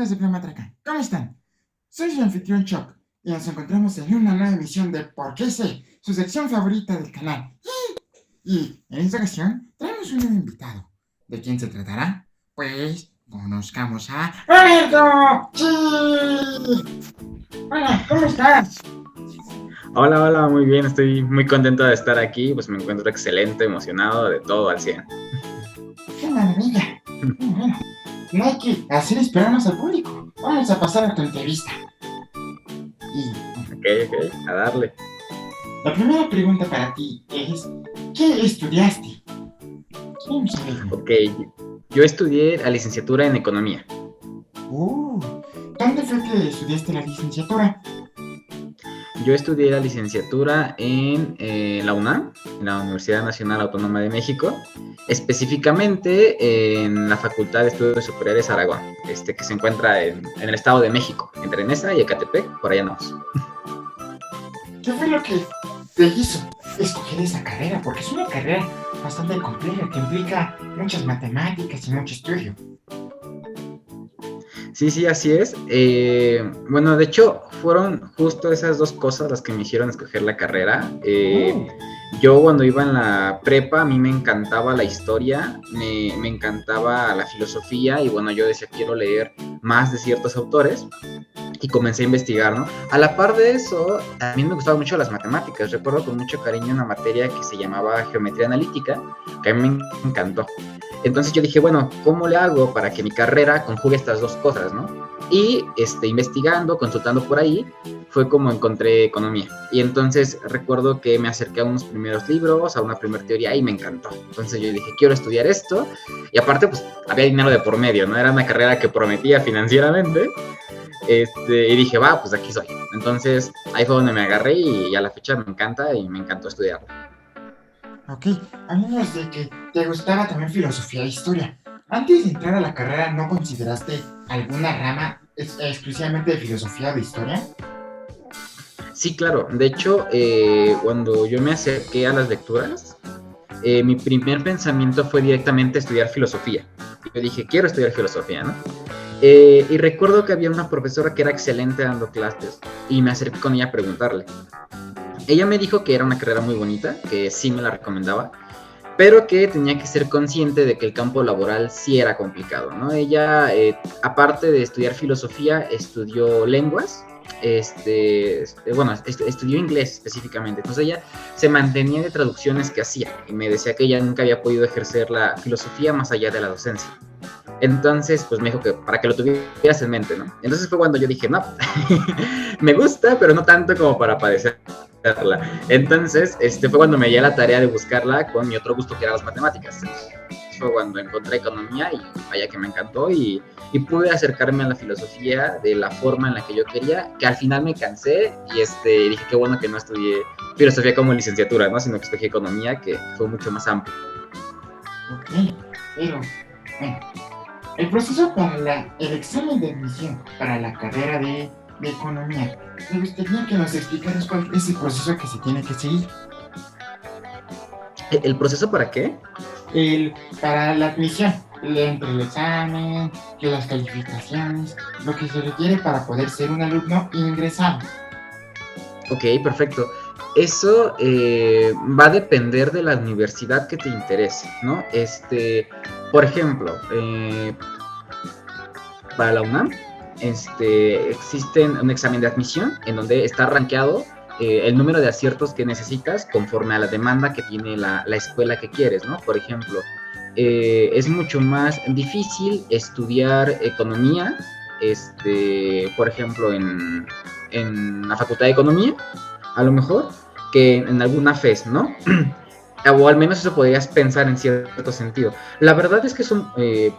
amigos de Plamatraca, ¿cómo están? Soy su anfitrión Chuck y nos encontramos en una nueva emisión de ¿Por qué sé? Su sección favorita del canal. Y en esta ocasión traemos un nuevo invitado. ¿De quién se tratará? Pues conozcamos a ¡Roberto! ¡Sí! Hola, ¿cómo estás? Hola, hola, muy bien, estoy muy contento de estar aquí, pues me encuentro excelente, emocionado, de todo al 100. ¡Qué maravilla! Bueno, no hay que hacer esperarnos al público. Vamos a pasar a tu entrevista. Y Ok, a darle. la primera pregunta para ti es, ¿qué estudiaste? Queremos saberlo. Ok, yo estudié la licenciatura en Economía. Uh, ¿Dónde fue que estudiaste la licenciatura? Yo estudié la licenciatura en la UNAM, en la Universidad Nacional Autónoma de México, específicamente en la Facultad de Estudios Superiores Aragón, que se encuentra en el Estado de México, entre Nesa y Ecatepec, por allá andamos. ¿Qué fue lo que te hizo escoger esa carrera? Porque es una carrera bastante compleja que implica muchas matemáticas y mucho estudio. Sí, así es. Bueno, de hecho, fueron justo esas dos cosas las que me hicieron escoger la carrera. Uh, Yo cuando iba en la prepa, a mí me encantaba la historia, me encantaba la filosofía y bueno, yo decía, quiero leer más de ciertos autores y comencé a investigar, ¿no? A la par de eso, a mí me gustaban mucho las matemáticas. Recuerdo con mucho cariño una materia que se llamaba geometría analítica, que a mí me encantó. Entonces yo dije, bueno, ¿cómo le hago para que mi carrera conjugue estas dos cosas, no? Y investigando, consultando por ahí, fue como encontré economía. Y entonces recuerdo que me acerqué a unos primeros libros, a una primera teoría y me encantó. Entonces yo dije, quiero estudiar esto. Y aparte, pues había dinero de por medio, ¿no? Era una carrera que prometía financieramente. Y dije, va, pues aquí soy. Entonces ahí fue donde me agarré y a la fecha me encanta y me encantó estudiarlo. ok, hablamos de que te gustaba también filosofía e historia. Antes de entrar a la carrera, ¿no consideraste alguna rama exclusivamente de filosofía o de historia? Sí, claro. De hecho, cuando yo me acerqué a las lecturas, mi primer pensamiento fue directamente estudiar filosofía. Yo dije, quiero estudiar filosofía, ¿no? Y recuerdo que había una profesora que era excelente dando clases y me acerqué con ella a preguntarle. Ella me dijo que era una carrera muy bonita, que sí me la recomendaba, pero que tenía que ser consciente de que el campo laboral sí era complicado, ¿no? Ella, aparte de estudiar filosofía, estudió lenguas, estudió inglés específicamente, entonces ella se mantenía de traducciones que hacía y me decía que ella nunca había podido ejercer la filosofía más allá de la docencia. Entonces, pues me dijo que para que lo tuvieras en mente, ¿no? Entonces fue cuando yo dije, no, me gusta, pero no tanto como para padecerla. Entonces, fue cuando me di a la tarea de buscarla con mi otro gusto que era las matemáticas. Fue cuando encontré economía y vaya que me encantó y pude acercarme a la filosofía de la forma en la que yo quería, que al final me cansé y dije qué bueno que no estudié filosofía como licenciatura, ¿no? Sino que estudié economía, que fue mucho más amplio. Ok, pero bueno, el proceso para el examen de admisión para la carrera de economía, me gustaría que nos explicaras cuál es el proceso que se tiene que seguir. ¿El proceso para qué? Para la admisión, entre el examen, que las calificaciones, lo que se requiere para poder ser un alumno ingresado. Ok, perfecto. Eso va a depender de la universidad que te interese, ¿no? Por ejemplo, para la UNAM, existe un examen de admisión en donde está rankeado el número de aciertos que necesitas conforme a la demanda que tiene la escuela que quieres, ¿no? Por ejemplo, es mucho más difícil estudiar economía, por ejemplo, en la Facultad de Economía, a lo mejor, que en alguna FES, ¿no? O al menos eso podrías pensar en cierto sentido. La verdad es que son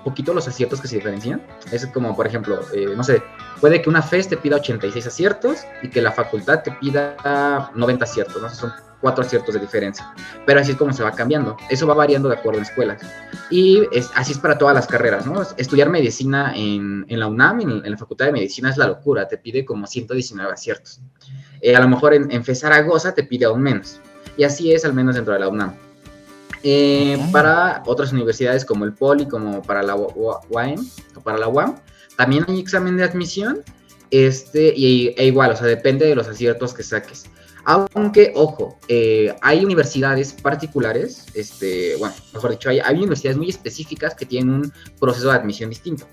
poquito los aciertos que se diferencian. Es como, por ejemplo, no sé, puede que una FES te pida 86 aciertos y que la facultad te pida 90 aciertos, ¿no? Son 4 aciertos de diferencia. Pero así es como se va cambiando. Eso va variando de acuerdo en escuelas. Y así es para todas las carreras, ¿no? Estudiar medicina en la UNAM, en la Facultad de Medicina, es la locura. Te pide como 119 aciertos. A lo mejor en FES Zaragoza te pide aún menos. Y así es, al menos dentro de la UNAM. Ok, Para otras universidades como el POLI, como para la UAM, o para la UAM, también hay examen de admisión, e igual, o sea, depende de los aciertos que saques. Aunque, ojo, hay universidades particulares, bueno, mejor dicho, hay universidades muy específicas que tienen un proceso de admisión distinto.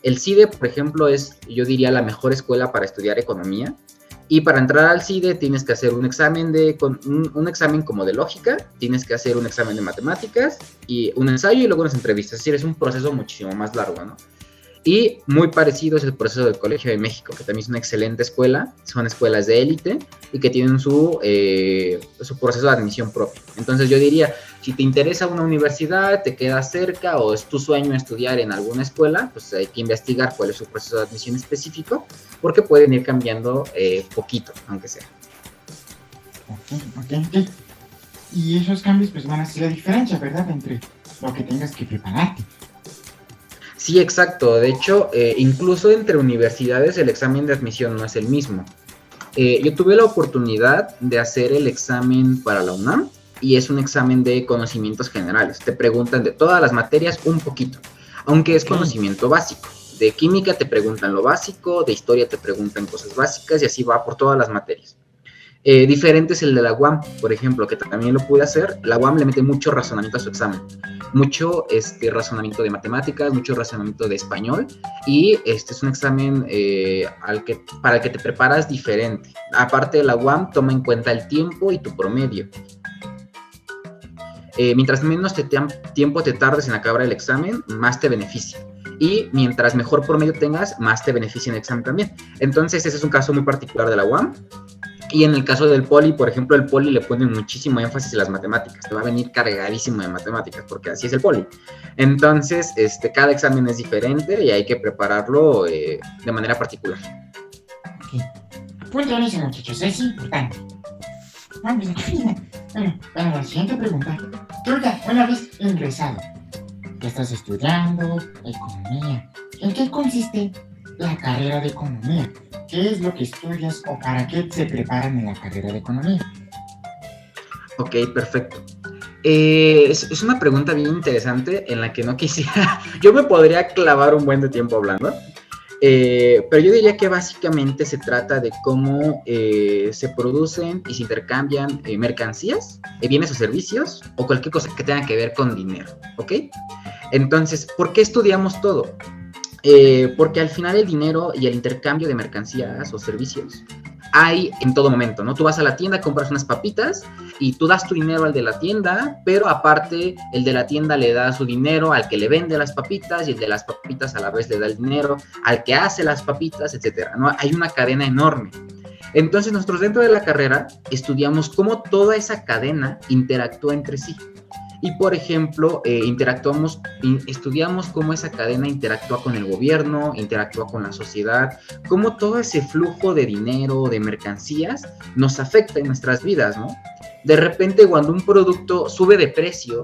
El CIDE, por ejemplo, es, yo diría, la mejor escuela para estudiar economía. Y para entrar al CIDE tienes que hacer un examen un examen como de lógica, tienes que hacer un examen de matemáticas y un ensayo y luego unas entrevistas. Es decir, es un proceso muchísimo más largo, ¿no? Y muy parecido es el proceso del Colegio de México, que también es una excelente escuela, son escuelas de élite y que tienen su proceso de admisión propio. Entonces yo diría, si te interesa una universidad, te queda cerca o es tu sueño estudiar en alguna escuela, pues hay que investigar cuál es su proceso de admisión específico, porque pueden ir cambiando poquito, aunque sea. Ok. Y esos cambios pues van a ser la diferencia, ¿verdad? Entre lo que tengas que prepararte. Sí, exacto. De hecho, incluso entre universidades el examen de admisión no es el mismo. Yo tuve la oportunidad de hacer el examen para la UNAM y es un examen de conocimientos generales. Te preguntan de todas las materias un poquito, aunque es conocimiento básico. De química te preguntan lo básico, de historia te preguntan cosas básicas y así va por todas las materias. Diferente es el de la UAM, por ejemplo, que también lo pude hacer. La UAM le mete mucho razonamiento a su examen, mucho razonamiento de matemáticas, mucho razonamiento de español, y es un examen para el que te preparas diferente. Aparte de la UAM, toma en cuenta el tiempo y tu promedio. Mientras menos tiempo te tardes en acabar el examen, más te beneficia. Y mientras mejor promedio tengas, más te beneficia en el examen también. Entonces, ese es un caso muy particular de la UAM. Y en el caso del poli, por ejemplo, el poli le pone muchísimo énfasis en las matemáticas. Te va a venir cargadísimo de matemáticas, porque así es el poli. Entonces, cada examen es diferente y hay que prepararlo de manera particular. Ok. Apunten eso, muchachos, es importante. Vamos, bueno, para la siguiente pregunta. Tú ya, una vez ingresado, ya estás estudiando economía. ¿En qué consiste la carrera de economía? ¿Qué es lo que estudias o para qué se preparan en la carrera de economía? Ok, perfecto. Es una pregunta bien interesante en la que no quisiera... Yo me podría clavar un buen de tiempo hablando, pero yo diría que básicamente se trata de cómo se producen y se intercambian mercancías, bienes o servicios, o cualquier cosa que tenga que ver con dinero, ¿ok? Entonces, ¿por qué estudiamos todo? Porque al final el dinero y el intercambio de mercancías o servicios hay en todo momento, ¿no? Tú vas a la tienda, compras unas papitas y tú das tu dinero al de la tienda, pero aparte el de la tienda le da su dinero al que le vende las papitas y el de las papitas a la vez le da el dinero al que hace las papitas, etcétera, ¿no? Hay una cadena enorme. Entonces nosotros dentro de la carrera estudiamos cómo toda esa cadena interactúa entre sí. Y, por ejemplo, estudiamos cómo esa cadena interactúa con el gobierno, interactúa con la sociedad, cómo todo ese flujo de dinero, de mercancías, nos afecta en nuestras vidas, ¿no? De repente, cuando un producto sube de precio,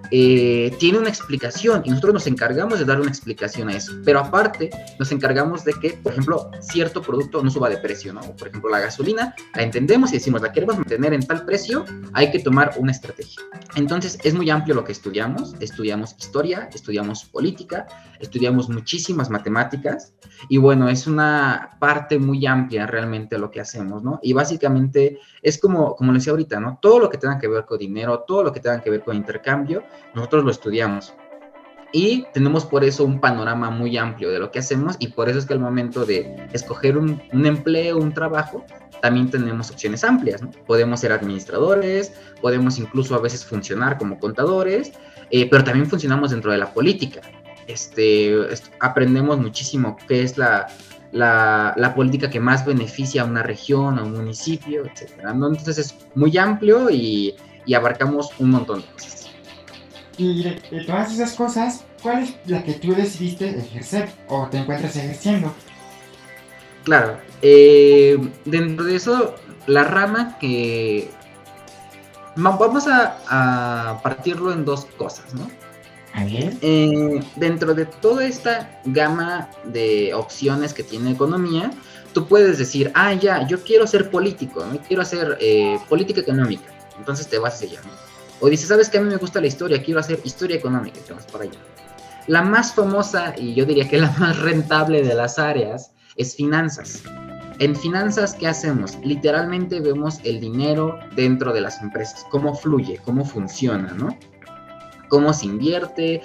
tiene una explicación y nosotros nos encargamos de dar una explicación a eso. Pero aparte, nos encargamos de que, por ejemplo, cierto producto no suba de precio, ¿no? Por ejemplo, la gasolina, la entendemos y decimos, la queremos mantener en tal precio, hay que tomar una estrategia. Entonces, es muy amplio lo que estudiamos. Estudiamos historia, estudiamos política, estudiamos muchísimas matemáticas y bueno, es una parte muy amplia realmente lo que hacemos, ¿no? Y básicamente es como lo decía ahorita, ¿no? Todo lo que tenga que ver con dinero, todo lo que tenga que ver con intercambio, nosotros lo estudiamos. Y tenemos por eso un panorama muy amplio de lo que hacemos y por eso es que al momento de escoger un empleo, un trabajo, también tenemos opciones amplias, ¿no? Podemos ser administradores, podemos incluso a veces funcionar como contadores, pero también funcionamos dentro de la política. Aprendemos muchísimo qué es la política que más beneficia a una región, a un municipio, etcétera, ¿no? Entonces es muy amplio y abarcamos un montón de cosas. Y de todas esas cosas, ¿cuál es la que tú decidiste ejercer o te encuentras ejerciendo? Claro, dentro de eso, la rama que... Vamos a partirlo en dos cosas, ¿no? A ver. Dentro de toda esta gama de opciones que tiene economía, tú puedes decir, ya, yo quiero ser político, ¿no? Quiero hacer política económica, entonces te vas hacia allá, ¿no? O dices, ¿sabes qué? A mí me gusta la historia, quiero hacer historia económica, y te vas para allá. La más famosa y yo diría que la más rentable de las áreas es finanzas. En finanzas, ¿qué hacemos? Literalmente vemos el dinero dentro de las empresas, cómo fluye, cómo funciona, ¿no? Cómo se invierte.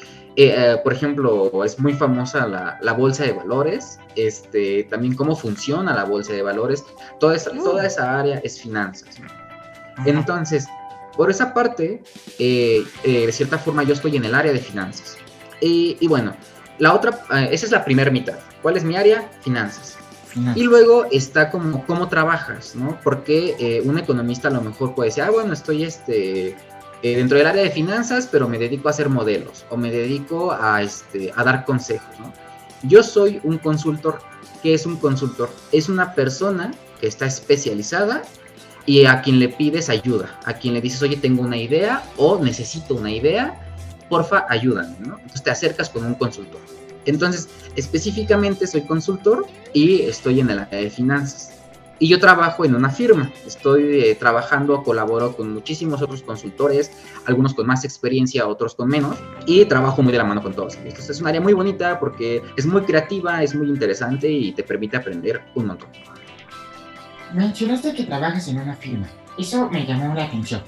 Por ejemplo, es muy famosa la bolsa de valores, también cómo funciona la bolsa de valores. Toda esa área es finanzas, ¿no? Entonces, por esa parte, de cierta forma yo estoy en el área de finanzas. Y bueno, la otra, esa es la primera mitad. ¿Cuál es mi área? Finanzas. Y luego está como cómo trabajas, ¿no? Porque un economista a lo mejor puede decir, bueno, estoy dentro del área de finanzas, pero me dedico a hacer modelos o me dedico a dar consejos, ¿no? Yo soy un consultor. ¿Qué es un consultor? Es una persona que está especializada y a quien le pides ayuda, a quien le dices, oye, tengo una idea o necesito una idea, porfa, ayúdame, ¿no? Entonces te acercas con un consultor. Entonces, específicamente soy consultor y estoy en el área de finanzas. Y yo trabajo en una firma, estoy colaboro con muchísimos otros consultores, algunos con más experiencia, otros con menos, y trabajo muy de la mano con todos. Entonces es un área muy bonita porque es muy creativa, es muy interesante y te permite aprender un montón. Mencionaste que trabajas en una firma, eso me llamó la atención.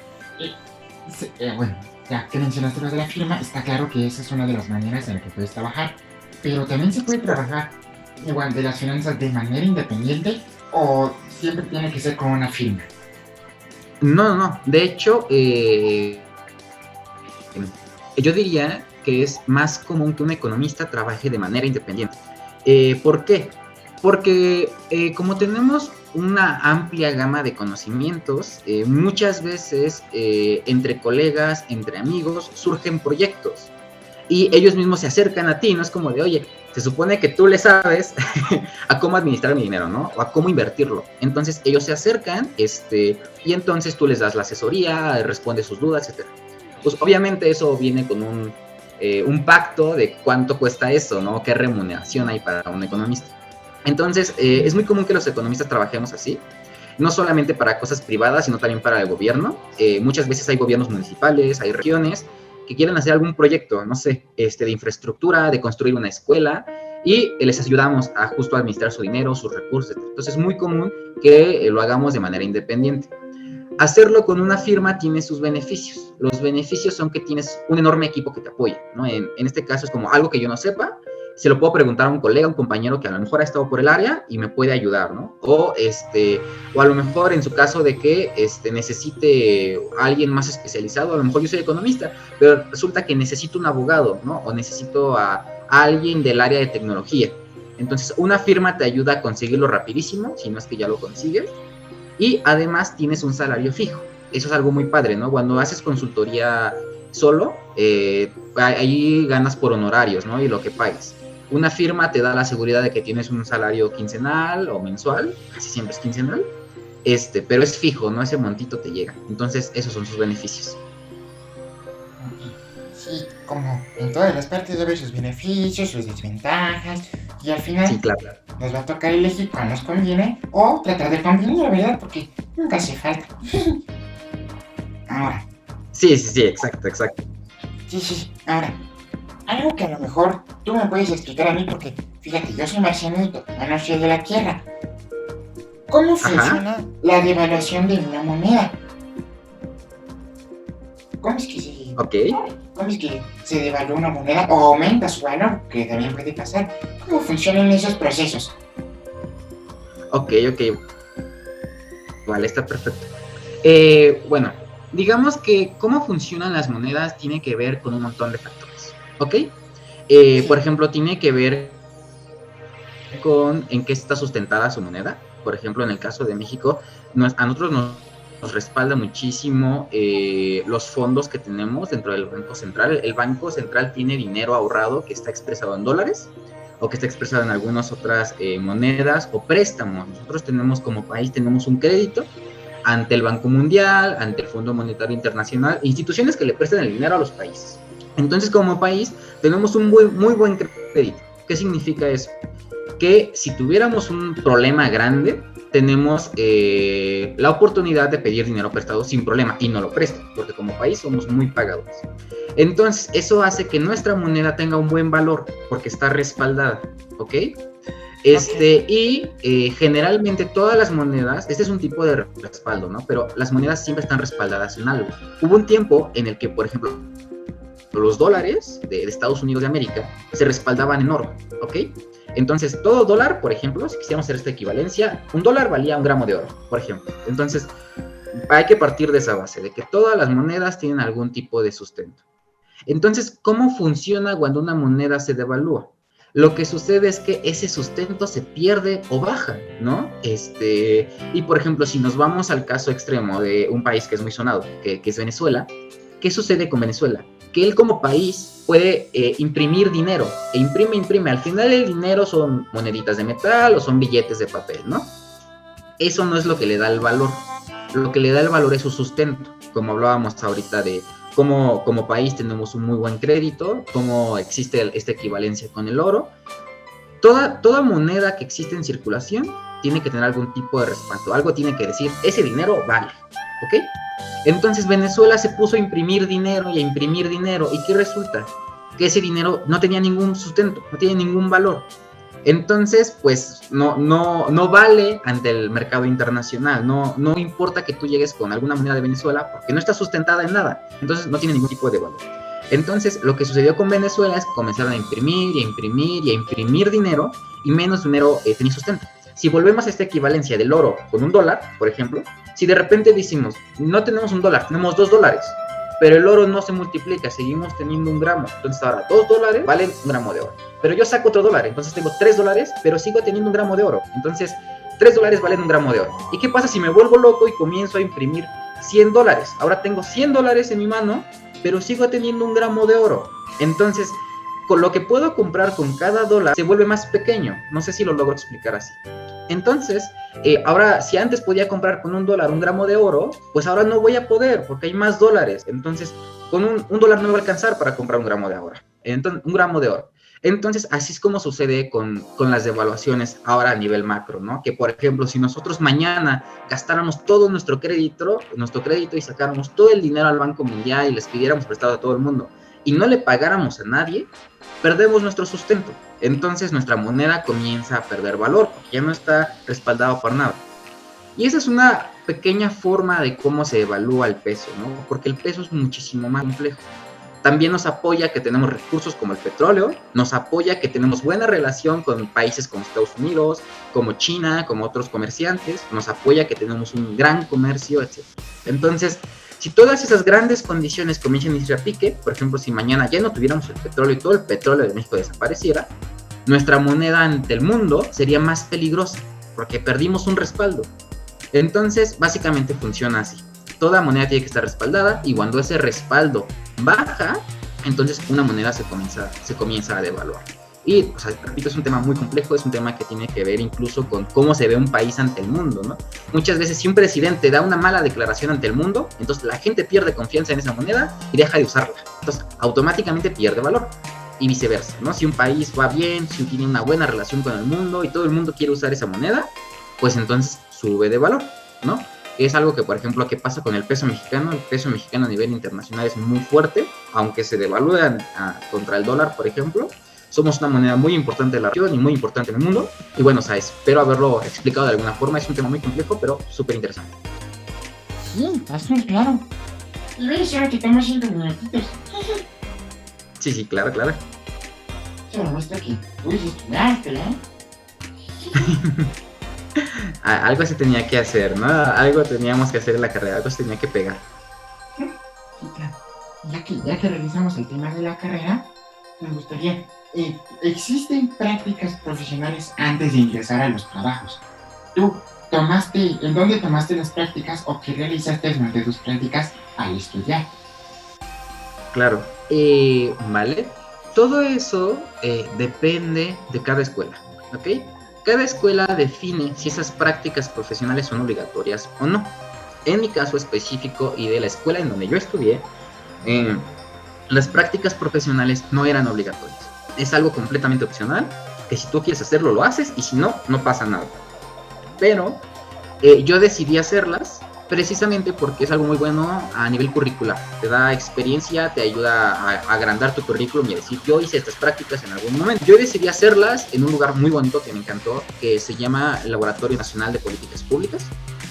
Bueno, ya que mencionaste lo de la firma, está claro que esa es una de las maneras en las que puedes trabajar, pero también se puede trabajar igual de las finanzas de manera independiente o siempre tiene que ser con una firma. No, de hecho, yo diría que es más común que un economista trabaje de manera independiente. ¿Por qué? Porque como tenemos una amplia gama de conocimientos, muchas veces entre colegas, entre amigos, surgen proyectos y ellos mismos se acercan a ti, no es como de, oye, se supone que tú le sabes a cómo administrar mi dinero, ¿no? O a cómo invertirlo. Entonces ellos se acercan y entonces tú les das la asesoría, respondes sus dudas, etc. Pues obviamente eso viene con un pacto de cuánto cuesta eso, ¿no? ¿Qué remuneración hay para un economista? Entonces, es muy común que los economistas trabajemos así, no solamente para cosas privadas, sino también para el gobierno. Muchas veces hay gobiernos municipales, hay regiones que quieren hacer algún proyecto, no sé, de infraestructura, de construir una escuela, y les ayudamos a justo administrar su dinero, sus recursos, etc. Entonces, es muy común que lo hagamos de manera independiente. Hacerlo con una firma tiene sus beneficios. Los beneficios son que tienes un enorme equipo que te apoya, ¿no? En este caso es como algo que yo no sepa, se lo puedo preguntar a un colega, un compañero que a lo mejor ha estado por el área y me puede ayudar, ¿no? O a lo mejor en su caso de que necesite a alguien más especializado, a lo mejor yo soy economista, pero resulta que necesito un abogado, ¿no? O necesito a alguien del área de tecnología. Entonces, una firma te ayuda a conseguirlo rapidísimo, si no es que ya lo consigues, y además tienes un salario fijo. Eso es algo muy padre, ¿no? Cuando haces consultoría solo, ahí ganas por honorarios, ¿no? Y lo que pagues. Una firma te da la seguridad de que tienes un salario quincenal o mensual, casi siempre es quincenal, pero es fijo, ¿no? Ese montito te llega. Entonces, esos son sus beneficios. Sí, como en todas las partes debe sus beneficios, sus desventajas, y al final sí, claro, nos va a tocar elegir cuál nos conviene o tratar de convenir, ¿verdad? Porque nunca hace falta. Ahora. Sí, exacto. Sí, ahora. Algo que a lo mejor tú me puedes explicar a mí porque, fíjate, yo soy marcianito, yo no soy de la Tierra. ¿Cómo funciona la devaluación de una moneda? ¿Cómo es que se devalúa una moneda o aumenta su valor? Que también puede pasar. ¿Cómo funcionan esos procesos? Ok. Vale, está perfecto. Bueno, digamos que cómo funcionan las monedas tiene que ver con un montón de factores. ¿Ok? Por ejemplo, tiene que ver con en qué está sustentada su moneda. Por ejemplo, en el caso de México, a nosotros nos respalda muchísimo los fondos que tenemos dentro del Banco Central. El Banco Central tiene dinero ahorrado que está expresado en dólares o que está expresado en algunas otras monedas o préstamos. Nosotros tenemos como país, tenemos un crédito ante el Banco Mundial, ante el Fondo Monetario Internacional, instituciones que le prestan el dinero a los países. Entonces, como país, tenemos un muy buen crédito. ¿Qué significa eso? Que si tuviéramos un problema grande, tenemos la oportunidad de pedir dinero prestado sin problema y no lo prestan, porque como país somos muy pagadores. Entonces, eso hace que nuestra moneda tenga un buen valor, porque está respaldada, ¿ok? Y generalmente todas las monedas, este es un tipo de respaldo, ¿no? Pero las monedas siempre están respaldadas en algo. Hubo un tiempo en el que, por ejemplo, los dólares de Estados Unidos de América se respaldaban en oro, ¿ok? Entonces, todo dólar, por ejemplo, si quisiéramos hacer esta equivalencia, un dólar valía 1 gramo de oro, por ejemplo. Entonces, hay que partir de esa base, de que todas las monedas tienen algún tipo de sustento. Entonces, ¿cómo funciona cuando una moneda se devalúa? Lo que sucede es que ese sustento se pierde o baja, ¿no? Y por ejemplo, si nos vamos al caso extremo de un país que es muy sonado, que es Venezuela, ¿qué sucede con Venezuela? Que él como país puede imprimir dinero, e imprime. Al final el dinero son moneditas de metal o son billetes de papel, ¿no? Eso no es lo que le da el valor. Lo que le da el valor es su sustento, como hablábamos ahorita de cómo como país tenemos un muy buen crédito, cómo existe esta equivalencia con el oro. Toda moneda que existe en circulación tiene que tener algún tipo de respaldo, algo tiene que decir, ese dinero vale, ¿ok? Entonces Venezuela se puso a imprimir dinero, ¿y qué resulta? Que ese dinero no tenía ningún sustento, no tiene ningún valor. Entonces, pues, no vale ante el mercado internacional, no importa que tú llegues con alguna moneda de Venezuela, porque no está sustentada en nada, entonces no tiene ningún tipo de valor. Entonces, lo que sucedió con Venezuela es que comenzaron a imprimir dinero, y menos dinero tenía sustento. Si volvemos a esta equivalencia del oro con un dólar, por ejemplo, si de repente decimos, no tenemos un dólar, tenemos 2 dólares, pero el oro no se multiplica, seguimos teniendo 1 gramo, entonces ahora 2 dólares valen 1 gramo de oro. Pero yo saco otro dólar, entonces tengo 3 dólares, pero sigo teniendo 1 gramo de oro, entonces 3 dólares valen 1 gramo de oro. ¿Y qué pasa si me vuelvo loco y comienzo a imprimir 100 dólares? Ahora tengo 100 dólares en mi mano, pero sigo teniendo 1 gramo de oro. Entonces, con lo que puedo comprar con cada dólar se vuelve más pequeño. No sé si lo logro explicar así. Entonces, ahora, si antes podía comprar con 1 dólar 1 gramo de oro, pues ahora no voy a poder porque hay más dólares. Entonces, con un dólar no me va a alcanzar para comprar 1 gramo de oro. Entonces, 1 gramo de oro. Entonces, así es como sucede con las devaluaciones ahora a nivel macro, ¿no? Que, por ejemplo, si nosotros mañana gastáramos todo nuestro crédito y sacáramos todo el dinero al Banco Mundial y les pidiéramos prestado a todo el mundo y no le pagáramos a nadie, perdemos nuestro sustento. Entonces, nuestra moneda comienza a perder valor porque ya no está respaldado por nada. Y esa es una pequeña forma de cómo se evalúa el peso, ¿no? Porque el peso es muchísimo más complejo. También nos apoya que tenemos recursos como el petróleo, nos apoya que tenemos buena relación con países como Estados Unidos, como China, como otros comerciantes, nos apoya que tenemos un gran comercio, etc. Entonces, si todas esas grandes condiciones comienzan a irse a pique, por ejemplo, si mañana ya no tuviéramos el petróleo y todo el petróleo de México desapareciera, nuestra moneda ante el mundo sería más peligrosa, porque perdimos un respaldo. Entonces, básicamente funciona así. Toda moneda tiene que estar respaldada y cuando ese respaldo baja, entonces una moneda se comienza a devaluar. Y, o sea, repito, es un tema muy complejo, es un tema que tiene que ver incluso con cómo se ve un país ante el mundo, ¿no? Muchas veces si un presidente da una mala declaración ante el mundo, entonces la gente pierde confianza en esa moneda y deja de usarla. Entonces, automáticamente pierde valor. Y viceversa, ¿no? Si un país va bien, si tiene una buena relación con el mundo y todo el mundo quiere usar esa moneda, pues entonces sube de valor, ¿no? Es algo que, por ejemplo, ¿qué pasa con el peso mexicano? El peso mexicano a nivel internacional es muy fuerte, aunque se devalúa contra el dólar, por ejemplo. Somos una moneda muy importante de la región y muy importante en el mundo. Y bueno, o sea, espero haberlo explicado de alguna forma. Es un tema muy complejo, pero súper interesante. Sí, está muy claro. Y ves, ahora que estamos haciendo minutitos. Sí, claro. Eso demuestra que tú estudiaste, ¿eh? Algo se tenía que hacer, ¿no? Algo teníamos que hacer en la carrera, algo se tenía que pegar. Sí, claro. Ya que realizamos el tema de la carrera, me gustaría... ¿existen prácticas profesionales antes de ingresar a los trabajos? ¿Tú en dónde tomaste las prácticas o qué realizaste durante tus prácticas al estudiar? Claro, vale. Todo eso depende de cada escuela, ¿ok? Cada escuela define si esas prácticas profesionales son obligatorias o no. En mi caso específico y de la escuela en donde yo estudié, las prácticas profesionales no eran obligatorias. Es algo completamente opcional, que si tú quieres hacerlo, lo haces, y si no, no pasa nada. Pero Yo decidí hacerlas precisamente porque es algo muy bueno a nivel curricular. Te da experiencia, te ayuda a agrandar tu currículum y a decir, yo hice estas prácticas en algún momento. Yo decidí hacerlas en un lugar muy bonito que me encantó, que se llama Laboratorio Nacional de Políticas Públicas.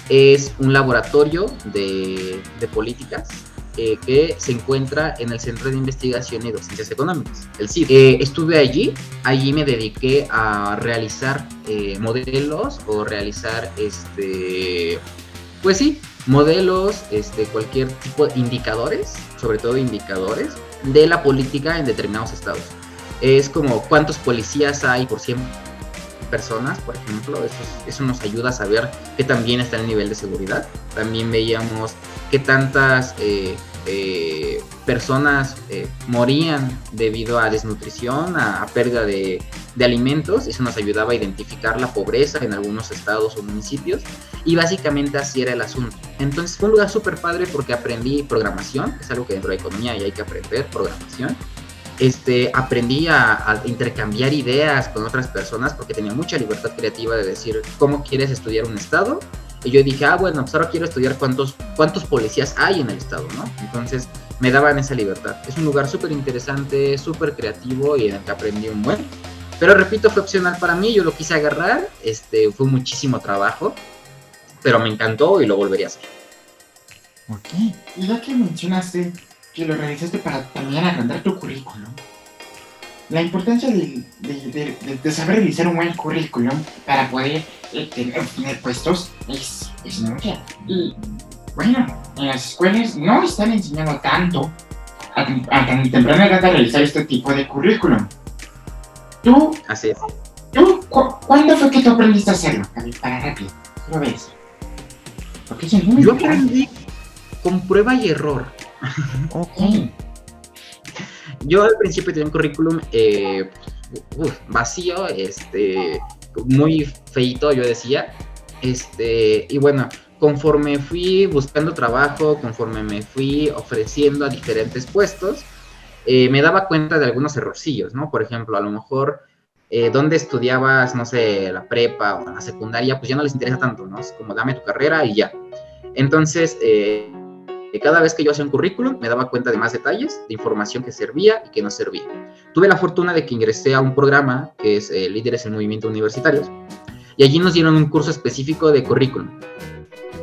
Es un laboratorio de políticas que se encuentra en el Centro de Investigación y Docencias Económicas, el CID. Estuve allí me dediqué a realizar modelos o realizar pues sí, modelos, cualquier tipo de indicadores, sobre todo indicadores de la política en determinados estados. Es como cuántos policías hay por 100 personas, por ejemplo. Eso nos ayuda a saber qué tan bien está el nivel de seguridad. También veíamos qué tantas personas morían debido a desnutrición, a pérdida de alimentos. Eso nos ayudaba a identificar la pobreza en algunos estados o municipios, y básicamente así era el asunto. Entonces fue un lugar súper padre porque aprendí programación, que es algo que dentro de economía ya hay que aprender, programación. Aprendí a intercambiar ideas con otras personas porque tenía mucha libertad creativa de decir cómo quieres estudiar un estado. Y yo dije, bueno, pues ahora quiero estudiar cuántos policías hay en el estado, ¿no? Entonces me daban esa libertad. Es un lugar súper interesante, súper creativo y en el que aprendí un buen. Pero repito, fue opcional para mí, yo lo quise agarrar, fue muchísimo trabajo, pero me encantó y lo volvería a hacer. Ok, y ya que mencionaste que lo realizaste para también agrandar tu currículum, la importancia de saber realizar un buen currículum para poder obtener puestos es mucha. Y bueno, en las escuelas no están enseñando tanto a tan temprana edad a realizar este tipo de currículum. Así es. ¿Cuándo fue que tú aprendiste a hacerlo? A ver, para rápido, lo ves. Porque eso es muy Yo aprendí con prueba y error. Ok. Yo al principio tenía un currículum vacío, muy feito, yo decía. Y bueno, conforme fui buscando trabajo, conforme me fui ofreciendo a diferentes puestos, me daba cuenta de algunos errorcillos, ¿no? Por ejemplo, a lo mejor dónde estudiabas, no sé, la prepa o la secundaria, pues ya no les interesa tanto, ¿no? Es como dame tu carrera y ya. Entonces, cada vez que yo hacía un currículum, me daba cuenta de más detalles, de información que servía y que no servía. Tuve la fortuna de que ingresé a un programa que es Líderes en Movimiento Universitarios, y allí nos dieron un curso específico de currículum.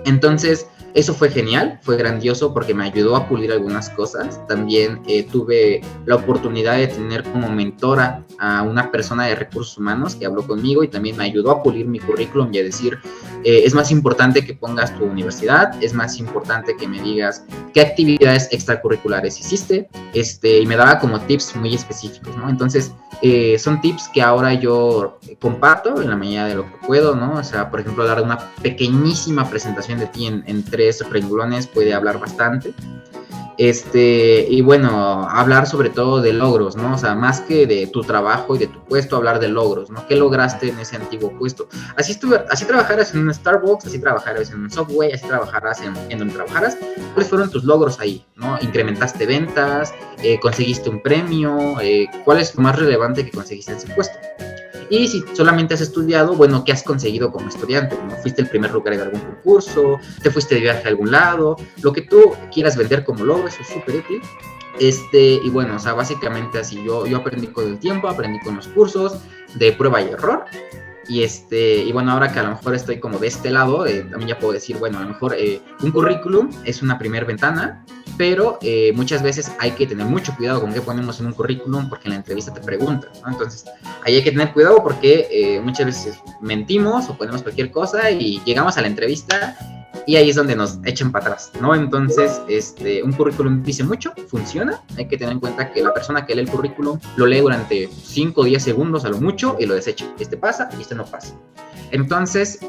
Entonces, eso fue genial, fue grandioso porque me ayudó a pulir algunas cosas. También tuve la oportunidad de tener como mentora a una persona de recursos humanos que habló conmigo y también me ayudó a pulir mi currículum y a decir, es más importante que pongas tu universidad, es más importante que me digas qué actividades extracurriculares hiciste, y me daba como tips muy específicos, ¿no? Entonces, son tips que ahora yo comparto en la medida de lo que puedo, ¿no? O sea, por ejemplo, dar una pequeñísima presentación de ti en 3 renglones puede hablar bastante. Y bueno, hablar sobre todo de logros, ¿no? O sea, más que de tu trabajo y de tu puesto, hablar de logros, ¿no? ¿Qué lograste en ese antiguo puesto? Así trabajaras en un Starbucks, así trabajaras en un Subway, así trabajaras en donde trabajaras. ¿Cuáles fueron tus logros ahí, no? ¿Incrementaste ventas? ¿Conseguiste un premio? ¿Cuál es lo más relevante que conseguiste en ese puesto? Y si solamente has estudiado, bueno, ¿qué has conseguido como estudiante? ¿No? ¿Fuiste el primer lugar en algún concurso? ¿Te fuiste de viaje a algún lado? Lo que tú quieras vender como logro, eso es súper útil. Y bueno, o sea, básicamente así, yo aprendí con el tiempo, aprendí con los cursos de prueba y error. Y bueno, ahora que a lo mejor estoy como de este lado, también ya puedo decir, bueno, a lo mejor un currículum es una primera ventana, pero muchas veces hay que tener mucho cuidado con qué ponemos en un currículum porque en la entrevista te preguntan, ¿no? Entonces, ahí hay que tener cuidado porque muchas veces mentimos o ponemos cualquier cosa y llegamos a la entrevista y ahí es donde nos echan para atrás, ¿no? Entonces, un currículum dice mucho, funciona, hay que tener en cuenta que la persona que lee el currículum lo lee durante 5 o 10 segundos a lo mucho y lo desecha. Este pasa y este no pasa. Entonces,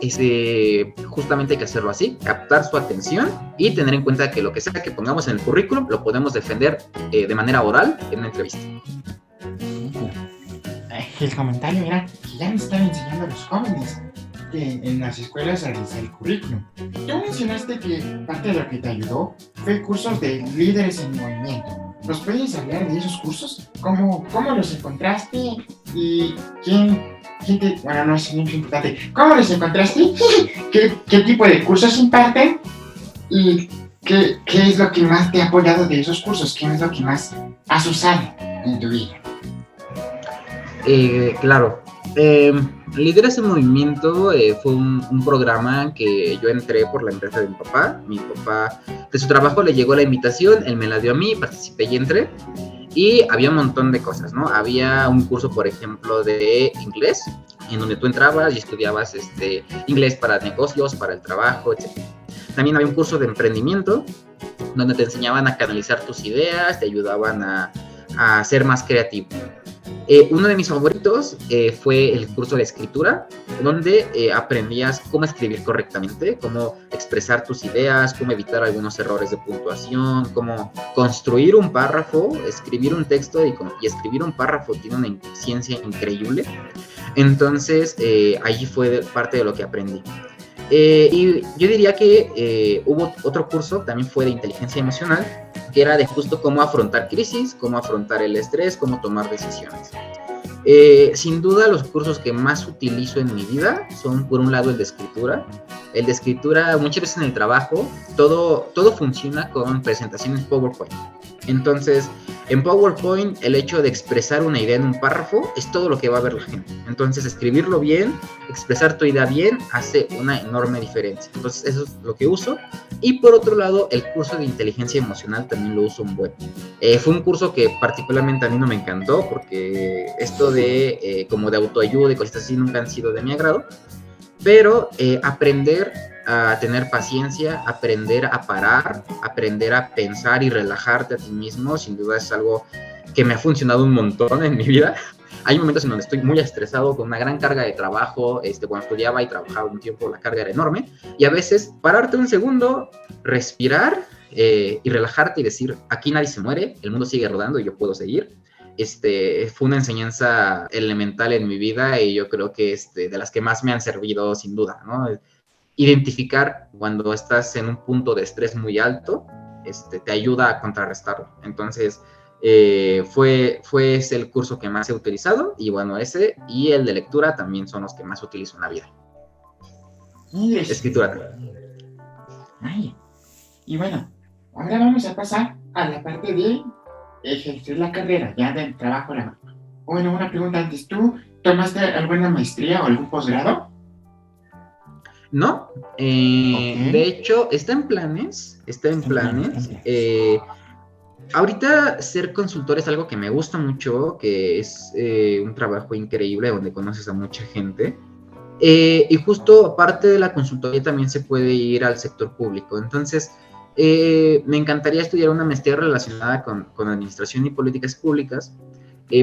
justamente hay que hacerlo así, captar su atención y tener en cuenta que lo que sea que pongamos en el currículum lo podemos defender de manera oral en una entrevista. El comentario era que ya me están enseñando a los jóvenes que en las escuelas a realizar el currículum. Tú mencionaste que parte de lo que te ayudó fue cursos de líderes en movimiento. ¿Nos puedes hablar de esos cursos? ¿Cómo los encontraste? ¿Y quién te, bueno, no es muy importante, cómo los encontraste? ¿Qué tipo de cursos imparten? ¿Y qué es lo que más te ha apoyado de esos cursos? ¿Qué es lo que más has usado en tu vida? Claro. Lidera ese movimiento fue un programa que yo entré por la empresa de mi papá. Mi papá, de su trabajo le llegó la invitación, él me la dio a mí, participé y entré. Y había un montón de cosas, ¿no? Había un curso, por ejemplo, de inglés, en donde tú entrabas y estudiabas inglés para negocios, para el trabajo, etc. También había un curso de emprendimiento, donde te enseñaban a canalizar tus ideas, te ayudaban a ser más creativo. Uno de mis favoritos fue el curso de escritura, donde aprendías cómo escribir correctamente, cómo expresar tus ideas, cómo evitar algunos errores de puntuación, cómo construir un párrafo, escribir un texto y escribir un párrafo tiene una ciencia increíble. Entonces, allí fue parte de lo que aprendí. Y yo diría que hubo otro curso, también fue de inteligencia emocional, que era de justo cómo afrontar crisis, cómo afrontar el estrés, cómo tomar decisiones. Sin duda los cursos que más utilizo en mi vida son, por un lado, el de escritura. El de escritura, muchas veces en el trabajo, todo funciona con presentaciones PowerPoint. Entonces, en PowerPoint, el hecho de expresar una idea en un párrafo es todo lo que va a ver la gente. Entonces, escribirlo bien, expresar tu idea bien, hace una enorme diferencia. Entonces, eso es lo que uso. Y por otro lado, el curso de inteligencia emocional también lo uso un buen. Fue un curso que particularmente a mí no me encantó, porque esto de como de autoayuda y cosas así nunca han sido de mi agrado. Pero aprender a tener paciencia, aprender a parar, aprender a pensar y relajarte a ti mismo, sin duda es algo que me ha funcionado un montón en mi vida. Hay momentos en donde estoy muy estresado, con una gran carga de trabajo. Cuando estudiaba y trabajaba un tiempo, la carga era enorme. Y a veces, pararte un segundo, respirar y relajarte y decir, aquí nadie se muere, el mundo sigue rodando y yo puedo seguir. Fue una enseñanza elemental en mi vida y yo creo que de las que más me han servido, sin duda, ¿no? Identificar cuando estás en un punto de estrés muy alto, te ayuda a contrarrestarlo. Entonces, fue ese el curso que más he utilizado, y bueno, ese y el de lectura también son los que más utilizo en la vida. Escritura. Ay. Y bueno, ahora vamos a pasar a la parte de ejercer la carrera, ya del trabajo. Bueno, una pregunta antes, ¿tú tomaste alguna maestría o algún posgrado? No, de hecho, está en planes. Ahorita ser consultor es algo que me gusta mucho, que es un trabajo increíble donde conoces a mucha gente. Y justo aparte de la consultoría también se puede ir al sector público. Entonces, me encantaría estudiar una maestría relacionada con administración y políticas públicas,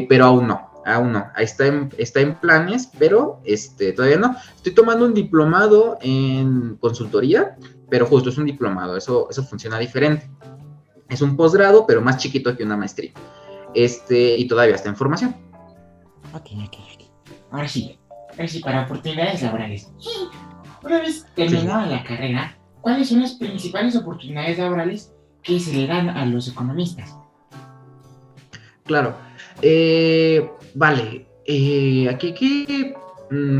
pero aún no. Está en planes, pero todavía no. Estoy tomando un diplomado en consultoría, pero justo es un diplomado, eso funciona diferente. Es un posgrado, pero más chiquito que una maestría. Y todavía está en formación. Ok. Ahora sí, para oportunidades laborales. Una vez terminada la carrera, ¿cuáles son las principales oportunidades laborales que se le dan a los economistas? Claro. Vale. Aquí hay que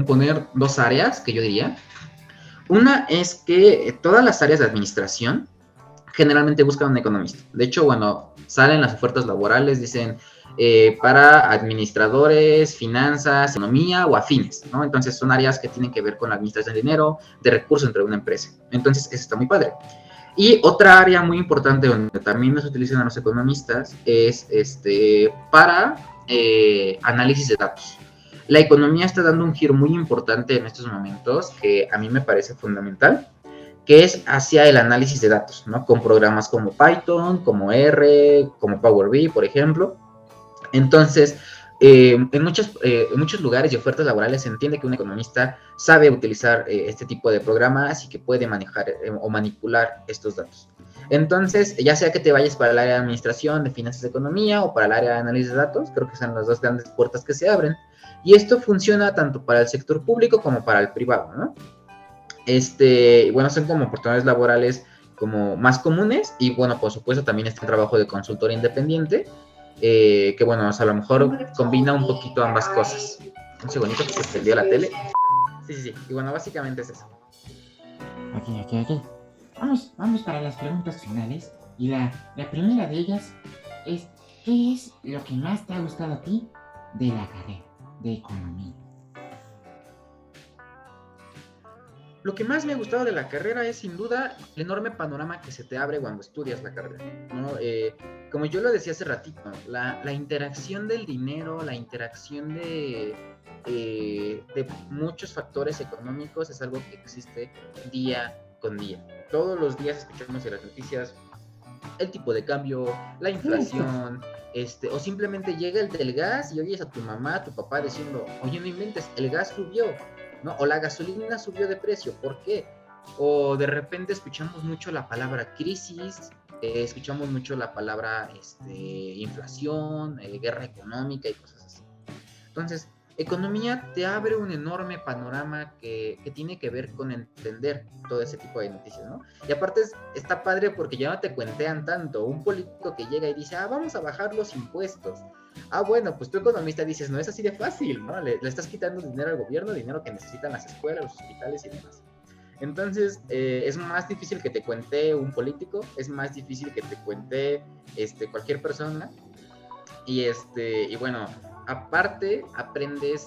poner dos áreas que yo diría. Una es que todas las áreas de administración generalmente buscan un economista. De hecho, cuando salen las ofertas laborales, dicen para administradores, finanzas, economía o afines, ¿no? Entonces son áreas que tienen que ver con la administración de dinero, de recursos dentro de una empresa. Entonces, eso está muy padre. Y otra área muy importante donde también nos utilizan a los economistas es para análisis de datos. La economía está dando un giro muy importante en estos momentos que a mí me parece fundamental, que es hacia el análisis de datos, ¿no? Con programas como Python, como R, como Power BI, por ejemplo. Entonces, en muchos lugares y ofertas laborales se entiende que un economista sabe utilizar este tipo de programas y que puede manejar o manipular estos datos. Entonces, ya sea que te vayas para el área de administración, de finanzas de economía o para el área de análisis de datos, creo que son las dos grandes puertas que se abren. Y esto funciona tanto para el sector público como para el privado, ¿no? Bueno, son como oportunidades laborales como más comunes y bueno, por supuesto también está el trabajo de consultor independiente, que bueno, o sea, a lo mejor combina un poquito ambas cosas. Un segundito que se prendió la tele. Sí. Y bueno, básicamente es eso. Ok. Vamos para las preguntas finales. Y la primera de ellas es, ¿qué es lo que más te ha gustado a ti de la carrera de economía? Lo que más me ha gustado de la carrera es sin duda el enorme panorama que se te abre cuando estudias la carrera, ¿no? Como yo lo decía hace ratito, la interacción del dinero, la interacción de muchos factores económicos es algo que existe día con día. Todos los días escuchamos en las noticias el tipo de cambio, la inflación, o simplemente llega el del gas y oyes a tu mamá, a tu papá diciendo, oye, no inventes, el gas subió, ¿no? O la gasolina subió de precio, ¿por qué? O de repente escuchamos mucho la palabra crisis, escuchamos mucho la palabra inflación, guerra económica y cosas así. Entonces, economía te abre un enorme panorama que tiene que ver con entender todo ese tipo de noticias, ¿no? Y aparte está padre porque ya no te cuentean tanto. Un político que llega y dice, vamos a bajar los impuestos. Bueno, pues tú economista dices, no es así de fácil, ¿no? Le estás quitando dinero al gobierno, dinero que necesitan las escuelas, los hospitales y demás. Entonces, es más difícil que te cuente un político, es más difícil que te cuente cualquier persona. Y bueno, aparte aprendes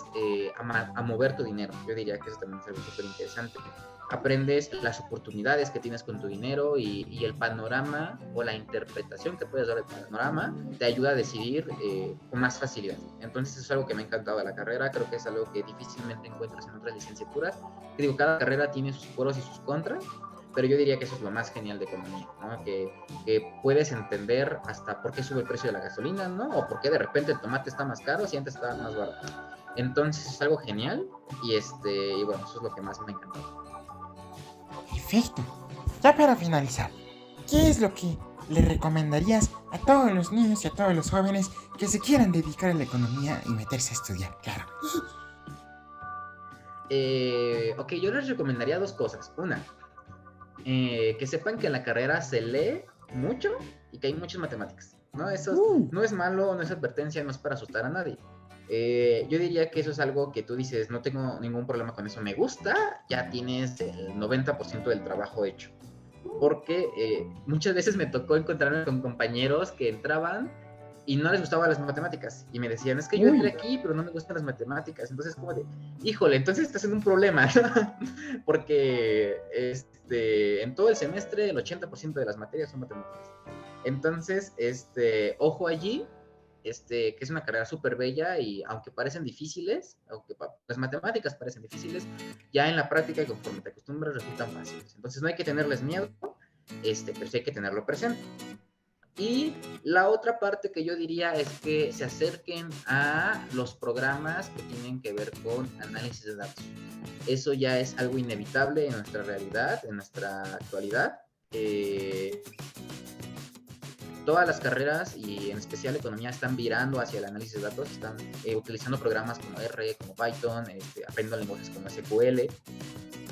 a mover tu dinero. Yo diría que eso también es algo súper interesante. Aprendes las oportunidades que tienes con tu dinero y el panorama o la interpretación que puedes dar del panorama te ayuda a decidir con más facilidad. Entonces eso es algo que me ha encantado de la carrera. Creo que es algo que difícilmente encuentras en otras licenciaturas. Que digo, cada carrera tiene sus pros y sus contras, pero yo diría que eso es lo más genial de economía, ¿no? Que puedes entender hasta por qué sube el precio de la gasolina, ¿no? O por qué de repente el tomate está más caro si antes estaba más barato. Entonces es algo genial y bueno, eso es lo que más me ha encantado. Perfecto. Ya para finalizar, ¿qué es lo que le recomendarías a todos los niños y a todos los jóvenes que se quieran dedicar a la economía y meterse a estudiar? Claro. Ok, yo les recomendaría dos cosas. Una, que sepan que en la carrera se lee mucho y que hay muchas matemáticas, ¿no? Eso no es malo, no es advertencia, no es para asustar a nadie. Yo diría que eso es algo que tú dices, no tengo ningún problema con eso, me gusta, ya tienes el 90% del trabajo hecho. Porque muchas veces me tocó encontrarme con compañeros que entraban y no les gustaban las matemáticas y me decían, es que yo entré aquí pero no me gustan las matemáticas. Entonces como de, híjole, entonces estás en un problema, ¿no? Porque en todo el semestre el 80% de las materias son matemáticas. Entonces, ojo allí, que es una carrera súper bella y aunque parecen difíciles, aunque las matemáticas parecen difíciles, ya en la práctica y conforme te acostumbras resultan fáciles. Entonces no hay que tenerles miedo, pero sí hay que tenerlo presente. Y la otra parte que yo diría es que se acerquen a los programas que tienen que ver con análisis de datos. Eso ya es algo inevitable en nuestra realidad, en nuestra actualidad. Todas las carreras y en especial economía están virando hacia el análisis de datos, están utilizando programas como R, como Python, aprendiendo lenguajes como SQL,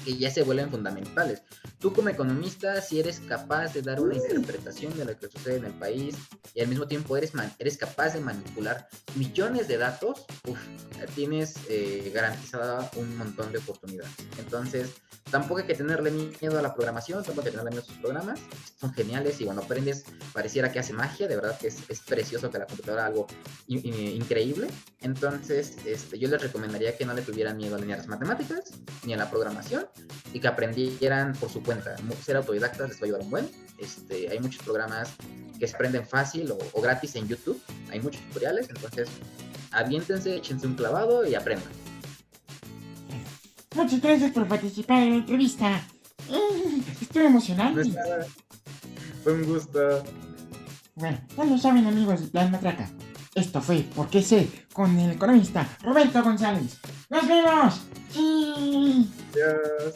que ya se vuelven fundamentales. Tú como economista, si eres capaz de dar una interpretación de lo que sucede en el país y al mismo tiempo eres capaz de manipular millones de datos, tienes garantizada un montón de oportunidades. Entonces, tampoco hay que tenerle miedo a la programación, tampoco hay que tenerle miedo a sus programas, son geniales y cuando aprendes pareciera que hace magia, de verdad que es precioso que la computadora haga algo increíble. Entonces, yo les recomendaría que no le tuvieran miedo ni a las matemáticas ni a la programación y que aprendieran por su cuenta. Ser autodidactas les va a ayudar un buen. Hay muchos programas que se aprenden fácil o gratis en YouTube, hay muchos tutoriales, entonces aviéntense, échense un clavado y aprendan. Muchas gracias por participar en la entrevista. Estuvo emocionante. No es nada. Fue un gusto. Bueno, ya lo saben amigos de Plan Matraca. Esto fue ¿Por qué sé? Con el economista Roberto González. ¡Nos vemos! ¡Sí! Adiós.